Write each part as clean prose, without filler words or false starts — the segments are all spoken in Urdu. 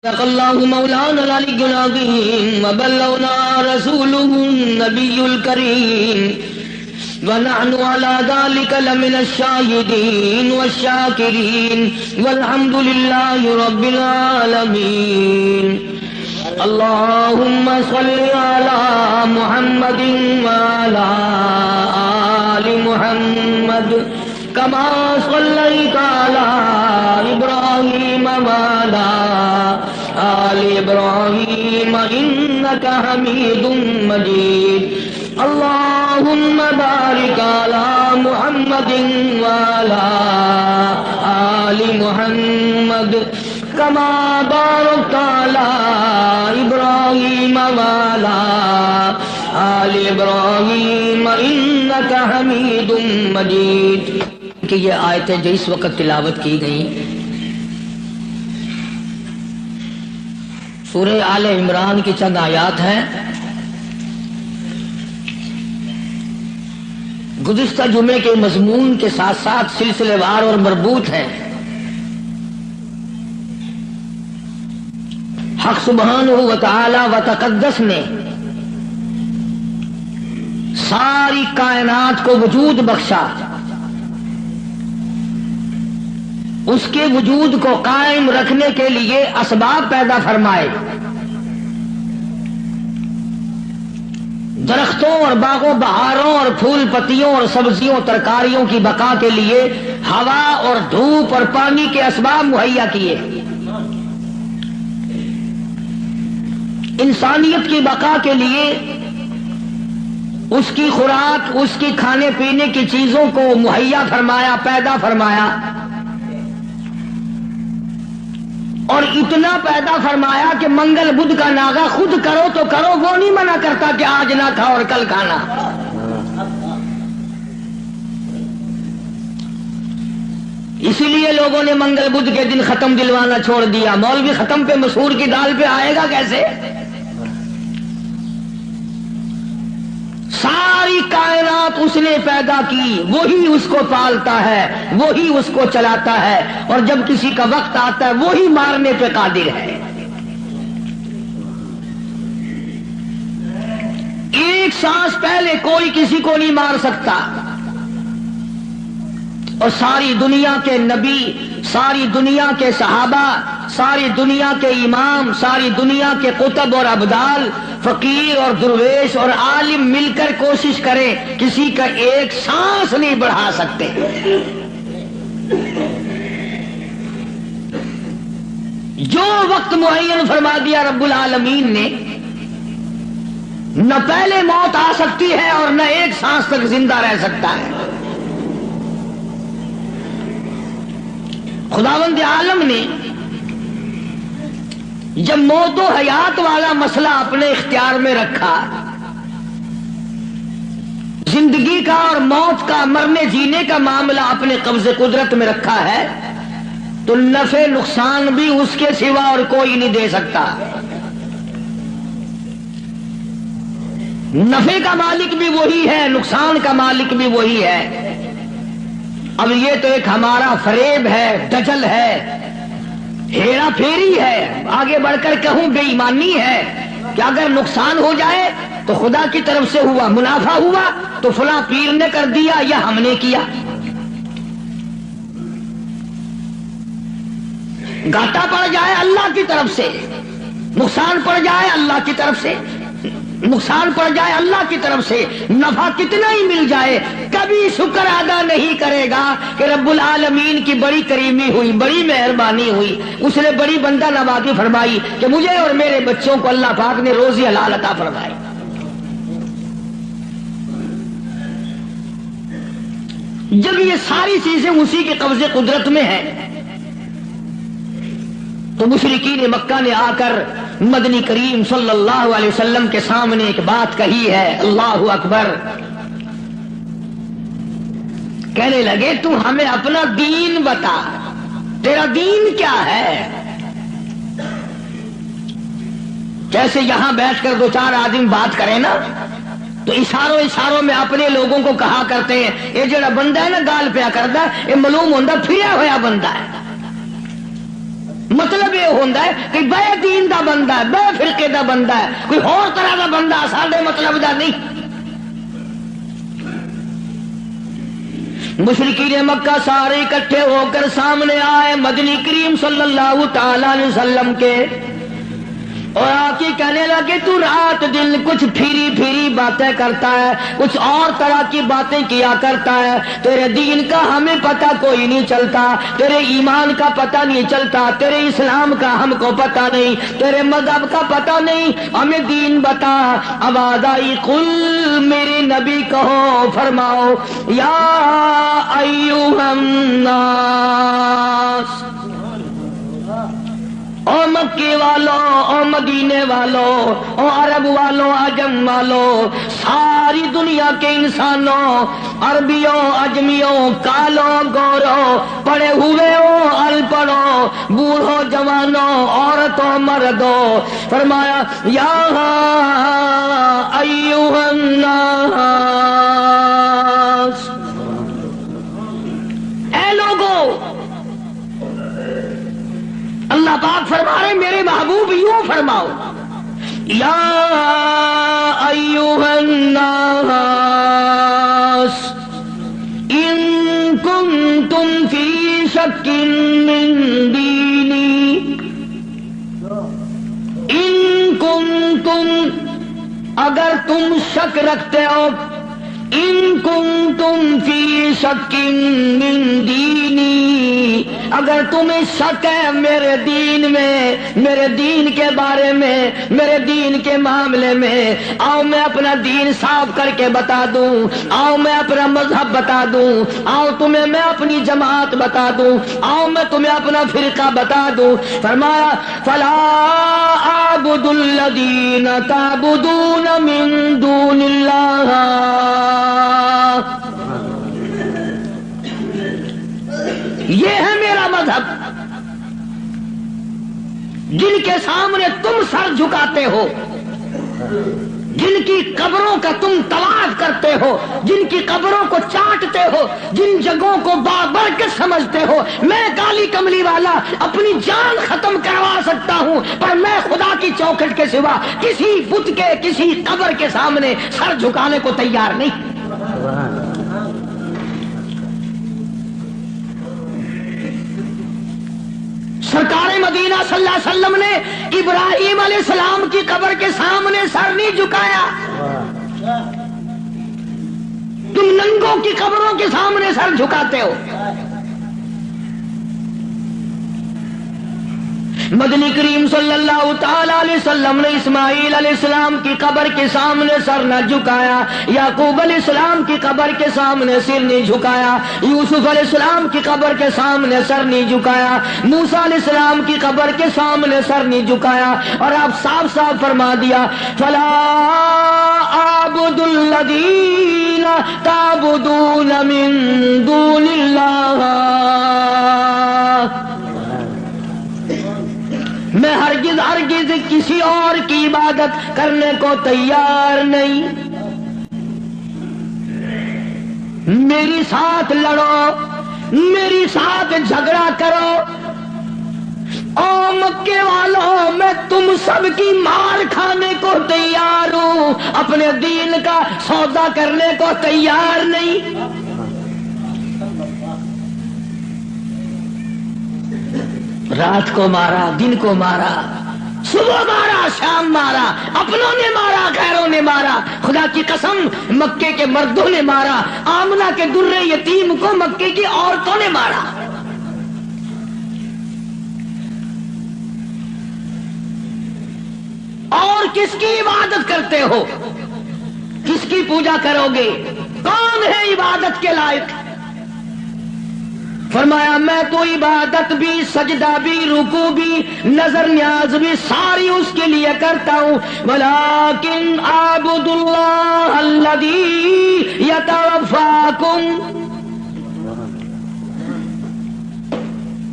صدق الله مولانا العلي العظيم وبلغنا رسوله النبي الكريم ونحن على ذلك لمن الشاهدين والشاكرين والحمد لله رب العالمين. اللهم صل على محمد وعلى آل محمد كما صليت على إبراهيم وعلى آل إبراهيم إنك حميد مجيد. اللهم بارك على محمد وعلى آل محمد كما باركت على إبراهيم وعلى آل إبراهيم إنك حميد مجيد. کہ یہ آیتیں جو اس وقت تلاوت کی گئیں سورہ آل عمران کی چند آیات ہیں. گزشتہ جمعے کے مضمون کے ساتھ ساتھ سلسلے وار اور مربوط ہیں. حق سبحانہ و تعالی و تقدس نے ساری کائنات کو وجود بخشا، اس کے وجود کو قائم رکھنے کے لیے اسباب پیدا فرمائے. درختوں اور باغوں بہاروں اور پھول پتیوں اور سبزیوں ترکاریوں کی بقا کے لیے ہوا اور دھوپ اور پانی کے اسباب مہیا کیے. انسانیت کی بقا کے لیے اس کی خوراک، اس کی کھانے پینے کی چیزوں کو مہیا فرمایا، پیدا فرمایا، اور اتنا پیدا فرمایا کہ منگل بدھ کا ناغا خود کرو تو کرو، وہ نہیں منع کرتا کہ آج نہ کھاؤ اور کل کھانا. اسی لیے لوگوں نے منگل بدھ کے دن ختم دلوانا چھوڑ دیا. مولوی ختم پہ مسحور کی دال پہ آئے گا کیسے؟ ساری کائنات اس نے پیدا کی، وہی اس کو پالتا ہے، وہی اس کو چلاتا ہے، اور جب کسی کا وقت آتا ہے وہی مارنے پہ قادر ہے. ایک سانس پہلے کوئی کسی کو نہیں مار سکتا. اور ساری دنیا کے نبی، ساری دنیا کے صحابہ، ساری دنیا کے امام، ساری دنیا کے قطب اور ابدال، فقیر اور درویش اور عالم مل کر کوشش کریں، کسی کا ایک سانس نہیں بڑھا سکتے. جو وقت معین فرما دیا رب العالمین نے، نہ پہلے موت آ سکتی ہے اور نہ ایک سانس تک زندہ رہ سکتا ہے. خداوند عالم نے جب موت و حیات والا مسئلہ اپنے اختیار میں رکھا، زندگی کا اور موت کا، مرنے جینے کا معاملہ اپنے قبضے قدرت میں رکھا ہے، تو نفع نقصان بھی اس کے سوا اور کوئی نہیں دے سکتا. نفع کا مالک بھی وہی ہے، نقصان کا مالک بھی وہی ہے. اب یہ تو ایک ہمارا فریب ہے، دجل ہے، ہیرا پھیری ہے، آگے بڑھ کر کہوں بے ایمانی ہے کہ اگر نقصان ہو جائے تو خدا کی طرف سے ہوا، منافع ہوا تو فلاں پیر نے کر دیا یا ہم نے کیا. گھاٹا پڑ جائے اللہ کی طرف سے، نقصان پڑ جائے اللہ کی طرف سے، نقصان پڑ جائے اللہ کی طرف سے، نفع کتنا ہی مل جائے کبھی شکر ادا نہیں کرے گا کہ رب العالمین کی بڑی کریمی ہوئی، بڑی مہربانی ہوئی، اس نے بڑی بندہ نوازی فرمائی کہ مجھے اور میرے بچوں کو اللہ پاک نے روزی حلال عطا فرمائی. جب یہ ساری چیزیں اسی کے قبضے قدرت میں ہیں تو مشرکین مکہ نے آ کر مدنی کریم صلی اللہ علیہ وسلم کے سامنے ایک بات کہی ہے. اللہ اکبر. کہنے لگے تو ہمیں اپنا دین بتا، تیرا دین کیا ہے؟ جیسے یہاں بیٹھ کر دو چار آدمی بات کریں نا تو اشاروں میں اپنے لوگوں کو کہا کرتے ہیں یہ جڑا بندہ ہے نا گال پیا کردا یہ معلوم ہوندا پھریا ہویا بندہ ہے، مطلب یہ ہوتا ہے کہ بے دین دا بندہ ہے، بے فرقے دا بندہ ہے، کوئی اور طرح دا بندہ ساڈے مطلب دا نہیں۔ مشرکین مکہ سارے اکٹھے ہو کر سامنے آئے مدنی کریم صلی اللہ تعالی علیہ وسلم کے، اور آ کے کہنے لگے تو رات دن کچھ پھری پھری باتیں کرتا ہے، کچھ اور طرح کی باتیں کیا کرتا ہے، تیرے دین کا ہمیں پتہ کوئی نہیں چلتا، تیرے ایمان کا پتہ نہیں چلتا، تیرے اسلام کا ہم کو پتہ نہیں، تیرے مذہب کا پتہ نہیں، ہمیں دین بتا۔ آواز آئی قل، میرے نبی کہو فرماؤ، یا ایھا الناس، او مکے والوں، او مدینے والوں، او عرب والوں، عجم والوں، ساری دنیا کے انسانوں، عربیوں، عجمیوں، کالوں، گوروں، پڑھے ہوئے ہو، ان پڑھو، بوڑھوں، جوانوں، عورتوں، مردوں، فرمایا یا ایھا الناس، اے لوگوں۔ اللہ پاک فرما رہے میرے محبوب یوں فرماؤ، یا ایھا الناس ان کنتم فی شک من دینی، ان کنتم، اگر تم شک رکھتے ہو، ان کنتم فی شک من دینی، اگر تمہیں شک ہے میرے دین میں، میرے دین کے بارے میں، میرے دین کے معاملے میں، آؤ میں اپنا دین صاف کر کے بتا دوں، آؤ میں اپنا مذہب بتا دوں، آؤ تمہیں میں اپنی جماعت بتا دوں، آؤ میں تمہیں اپنا فرقہ بتا دوں۔ فرمایا فلا اعبد الذین تعبدون من دون اللہ، یہ ہے میرا مذہب، جن کے سامنے تم سر جھکاتے ہو، جن کی قبروں کا تم طواف کرتے ہو، جن کی قبروں کو چاٹتے ہو، جن جگہوں کو بابرکت سمجھتے ہو، میں کالی کملی والا اپنی جان ختم کروا سکتا ہوں، پر میں خدا کی چوکھٹ کے سوا کسی بت کے، کسی قبر کے سامنے سر جھکانے کو تیار نہیں۔ سرکار مدینہ صلی اللہ علیہ وسلم نے ابراہیم علیہ السلام کی قبر کے سامنے سر نہیں جھکایا، تم ننگوں کی قبروں کے سامنے سر جھکاتے ہو۔ مدنی کریم صلی اللہ تعالی علیہ وسلم نے اسماعیل علیہ السلام کی قبر کے سامنے سر نہ جھکایا، یعقوب علیہ السلام کی قبر کے سامنے سر نہیں جھکایا، یوسف علیہ السلام کی قبر کے سامنے سر نہیں جھکایا، موسیٰ علیہ السلام کی قبر کے سامنے سر نہیں جھکایا، اور آپ صاف صاف فرما دیا فلا اعبد الذین تعبدون من دون اللہ، میں ہرگز ہرگز کسی اور کی عبادت کرنے کو تیار نہیں، میری ساتھ لڑو، میری ساتھ جھگڑا کرو، او مکے والوں میں تم سب کی مار کھانے کو تیار ہوں، اپنے دین کا سودا کرنے کو تیار نہیں۔ رات کو مارا، دن کو مارا، صبح مارا، شام مارا، اپنوں نے مارا، غیروں نے مارا، خدا کی قسم مکے کے مردوں نے مارا، آمنہ کے درے یتیم کو مکے کی عورتوں نے مارا۔ اور کس کی عبادت کرتے ہو؟ کس کی پوجا کرو گے؟ کون ہے عبادت کے لائق؟ فرمایا میں تو عبادت بھی، سجدہ بھی، رکوع بھی، نظر نیاز بھی ساری اس کے لیے کرتا ہوں، ولیکن اعبد اللہ الذی یتوفاکم،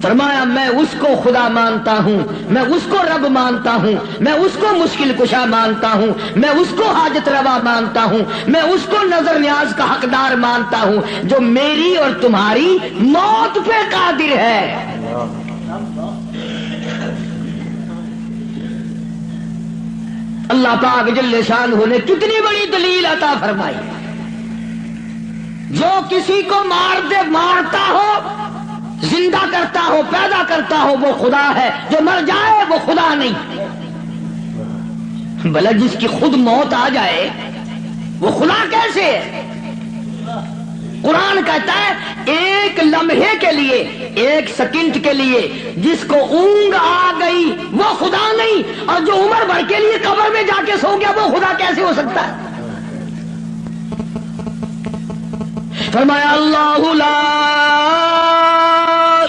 فرمایا میں اس کو خدا مانتا ہوں، میں اس کو رب مانتا ہوں، میں اس کو مشکل کشا مانتا ہوں، میں اس کو حاجت روا مانتا ہوں، میں اس کو نظر نیاز کا حقدار مانتا ہوں، جو میری اور تمہاری موت پہ قادر ہے۔ اللہ پاک جل شانہ نے کتنی بڑی دلیل عطا فرمائی. جو کسی کو مارتا ہو، زندہ کرتا ہو، پیدا کرتا ہو، وہ خدا ہے. جو مر جائے وہ خدا نہیں. بھلا جس کی خود موت آ جائے وہ خدا کیسے ہے؟ قرآن کہتا ہے ایک لمحے کے لیے، ایک سیکنڈ کے لیے جس کو اونگ آ گئی وہ خدا نہیں، اور جو عمر بھر کے لیے قبر میں جا کے سو گیا وہ خدا کیسے ہو سکتا ہے؟ فرمایا اللہ لا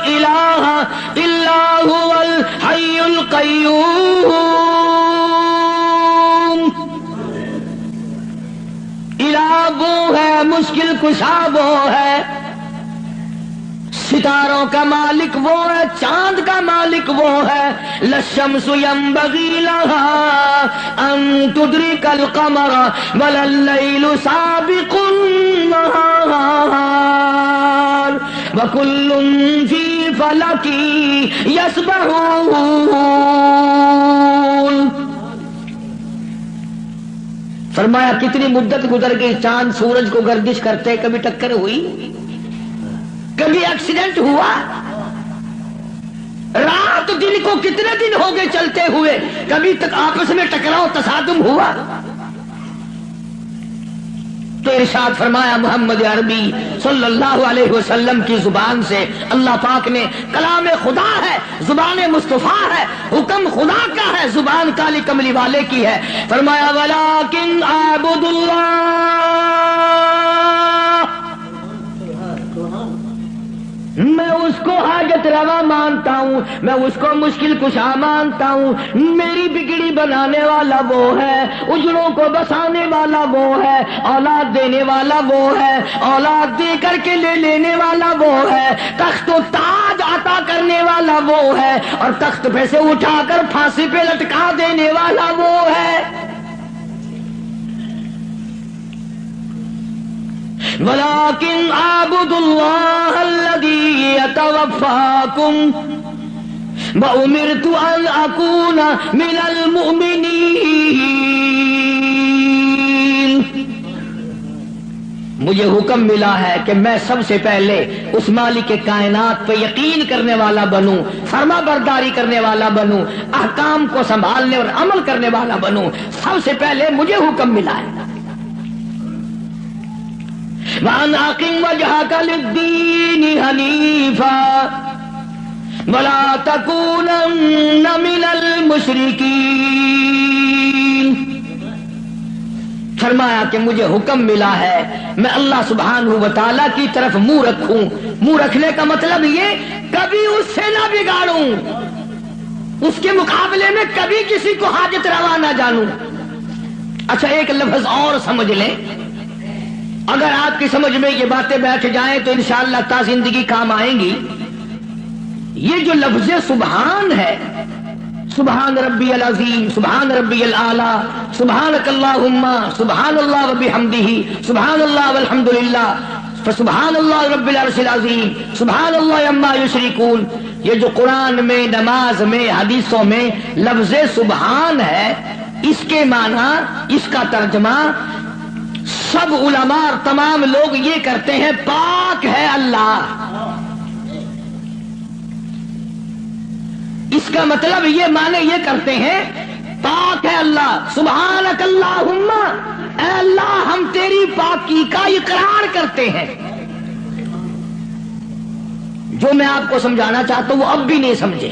الہ الا هو الحی القیوم. الہ وہ ہے، مشکل کشا وہ ہے، ستاروں کا مالک وہ ہے، چاند کا مالک وہ ہے. للشمس ينبغي لها ان تدرك القمر ولا الليل سابق النهار وكل في فلك يسبحون. فرمایا کتنی مدت گزر گئی، چاند سورج کو گردش کرتے، کبھی ٹکر ہوئی، کبھی ایکسیڈنٹ ہوا، رات دن کو کتنے دن ہو گئے چلتے ہوئے، کبھی تک آپس میں ٹکراؤ تصادم ہوا. تو ارشاد فرمایا محمد عربی صلی اللہ علیہ وسلم کی زبان سے، اللہ پاک نے، کلام خدا ہے، زبان مصطفیٰ ہے، حکم خدا کا ہے، زبان کالی کملی والے کی ہے. فرمایا ولیکن اعبد اللہ، میں اس کو حاجت روا مانتا ہوں، میں اس کو مشکل کشا مانتا ہوں. میری بگڑی بنانے والا وہ ہے، اجڑوں کو بسانے والا وہ ہے، اولاد دینے والا وہ ہے، اولاد دے کر کے لے لینے والا وہ ہے، تخت و تاج عطا کرنے والا وہ ہے، اور تخت پہ سے اٹھا کر پھانسی پہ لٹکا دینے والا وہ ہے. ولیکن اعبدوا اللہ الذی یتوفاکم وامرت ان اکون من المؤمنین. مجھے حکم ملا ہے کہ میں سب سے پہلے اس مالک کائنات پہ یقین کرنے والا بنوں، فرما برداری کرنے والا بنوں، احکام کو سنبھالنے اور عمل کرنے والا بنوں. سب سے پہلے مجھے حکم ملا ہے. وَأَنْ أَقِمْ وَجْهَكَ لِلدِّينِ حَنِيفًا وَلَا تَكُونَنَّ مِنَ الْمُشْرِكِينَ. فرمایا کہ مجھے حکم ملا ہے میں اللہ سبحانہ و تعالیٰ کی طرف منہ رکھوں. منہ رکھنے کا مطلب یہ کبھی اس سے نہ بگاڑوں، اس کے مقابلے میں کبھی کسی کو حاجت روا نہ جانوں. اچھا ایک لفظ اور سمجھ لیں، اگر آپ کی سمجھ میں یہ باتیں بیٹھ جائیں تو انشاءاللہ تا زندگی کام آئیں گی. یہ جو لفظ سبحان ہے، سبحان ربی العظیم، سبحان ربی الاعلی، سبحانک اللہم، سبحان اللہ وبحمدہ، سبحان اللہ والحمدللہ، فسبحان اللہ رب العرش العظیم، سبحان اللہ عما یشرکون. یہ جو قرآن میں، نماز میں، حدیثوں میں لفظ سبحان ہے، اس کے معنی، اس کا ترجمہ سب علماء اور تمام لوگ یہ کرتے ہیں پاک ہے اللہ. اس کا مطلب یہ معنی یہ کرتے ہیں پاک ہے اللہ. سبحانک اللہم، اے اللہ ہم تیری پاکی کا اقرار کرتے ہیں. جو میں آپ کو سمجھانا چاہتا ہوں وہ اب بھی نہیں سمجھے،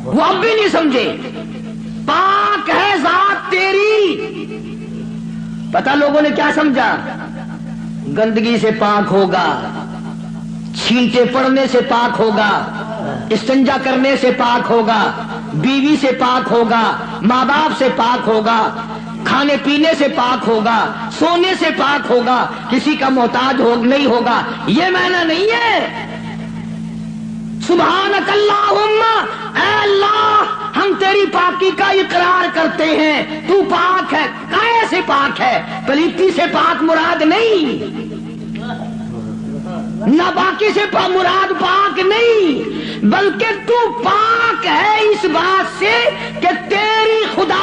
وہ اب بھی نہیں سمجھے. پاک ہے ذات تیری. پتہ لوگوں نے کیا سمجھا؟ گندگی سے پاک ہوگا، چھینٹے پڑنے سے پاک ہوگا، استنجا کرنے سے پاک ہوگا، بیوی سے پاک ہوگا، ماں باپ سے پاک ہوگا، کھانے پینے سے پاک ہوگا، سونے سے پاک ہوگا، کسی کا محتاج نہیں ہوگا. یہ معنی نہیں ہے. سبحانک اللہم، اے اللہ ہم تیری پاکی کا اقرار کرتے ہیں، تو پاک ہے. کیسے پاک ہے؟ پلیتی سے پاک مراد نہیں، نہ باقی سے مراد پاک نہیں، بلکہ تو پاک ہے اس بات سے کہ تیری خدا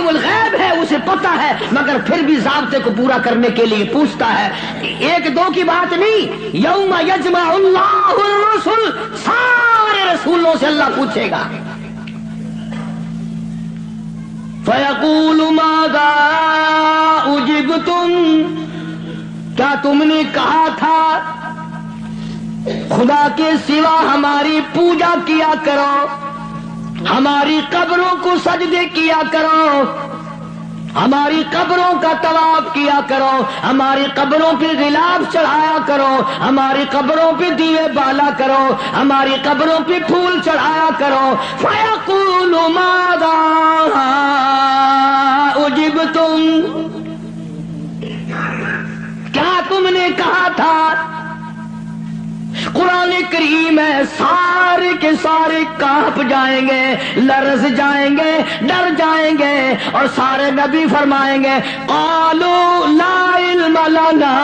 عالم الغیب ہے، اسے پتہ ہے، مگر پھر بھی ضابطے کو پورا کرنے کے لیے پوچھتا ہے۔ ایک دو کی بات نہیں، یوم یجمع اللہ الرسل، سارے رسولوں سے اللہ پوچھے گا۔ فَيَقُولُ مَاذَا أُجِبْتُمْ، کیا تم نے کہا تھا خدا کے سوا ہماری پوجا کیا کرو، ہماری قبروں کو سجدے کیا کرو، ہماری قبروں کا طواف کیا کرو، ہماری قبروں پہ غلاف چڑھایا کرو، ہماری قبروں پہ دیوے بالا کرو، ہماری قبروں پہ پھول چڑھایا کرو۔ فَيَقُولُ مَاذَا أُجِبْتُمْ، کیا تم نے کہا تھا؟ قرآن کریم ہے، سارے کے سارے کانپ جائیں گے، لرز جائیں گے، ڈر جائیں گے، اور سارے نبی فرمائیں گے قالوا لا علم لنا،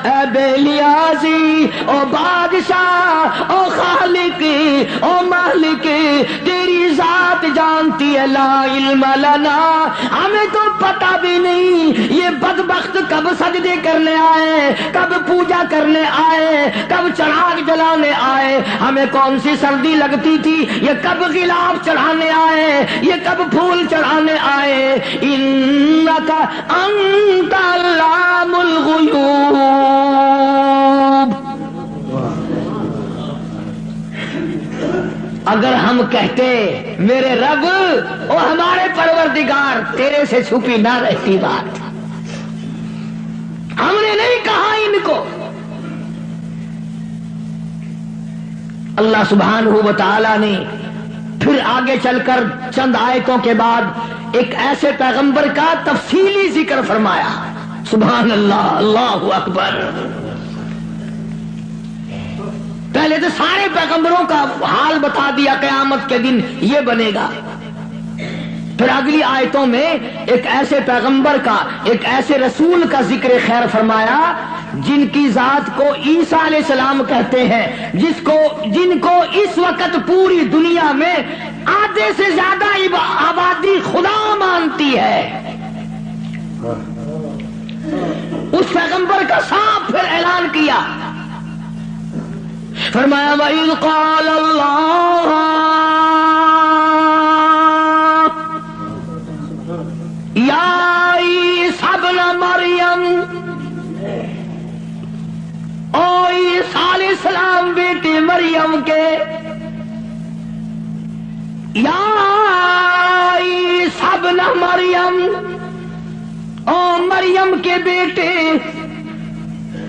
اے بے لیازی، او بادشاہ، او خالق، او مالک، تیری ذات جانتی ہے، لا علم لنا، ہمیں تو پتہ بھی نہیں یہ بدبخت کب سجدے کرنے آئے، کب پوجا کرنے آئے، کب چراغ جلانے آئے، ہمیں کون سی سردی لگتی تھی، یہ کب غلاف چڑھانے آئے، یہ کب پھول چڑھانے آئے۔ انک انت علام الغیوب، اگر ہم کہتے میرے رب او ہمارے پروردگار، تیرے سے چھپی نہ رہتی بات، ہم نے نہیں کہا ان کو۔ اللہ سبحانہ و تعالی نے پھر آگے چل کر چند آیتوں کے بعد ایک ایسے پیغمبر کا تفصیلی ذکر فرمایا۔ سبحان اللہ، اللہ اکبر۔ پہلے تو سارے پیغمبروں کا حال بتا دیا، قیامت کے دن یہ بنے گا۔ پھر اگلی آیتوں میں ایک ایسے پیغمبر کا، ایک ایسے رسول کا ذکر خیر فرمایا جن کی ذات کو عیسیٰ علیہ السلام کہتے ہیں، جن کو اس وقت پوری دنیا میں آدھے سے زیادہ آبادی خدا مانتی ہے۔ اس پیغمبر کا صاف پھر اعلان کیا، فرمایا وَإِذْ قَالَ اللَّهُ یا عیسیٰ ابن مریم، او عیسیٰ علیہ السلام بیٹے مریم کے، یا عیسیٰ ابن مریم، او مریم کے بیٹے،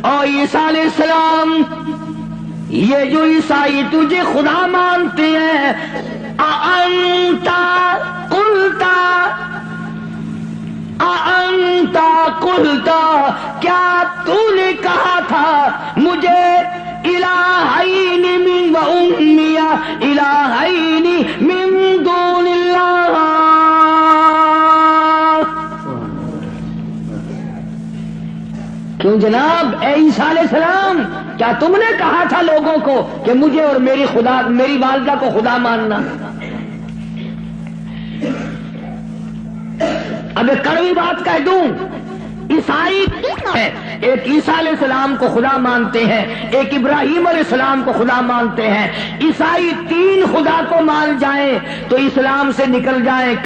او عیسیٰ علیہ السلام، یہ جو عیسائی تجھے خدا مانتے ہیں، اَأَنْتَ قُلْتَ، کیا تو نے کہا تھا مجھے الہین من و امی الہین من دون اللہ؟ کیوں جناب اے عیسیٰ علیہ السلام، کیا تم نے کہا تھا لوگوں کو کہ مجھے اور میری والدہ کو خدا ماننا؟ اب ایک کڑوی بات کہہ دوں، عیسائی ہے، ایک عیسیٰ علیہ السلام کو خدا مانتے ہیں، ایک ابراہیم علیہ السلام کو خدا مانتے ہیں۔ عیسائی تین خدا کو مان جائیں تو اسلام سے نکل جائیں۔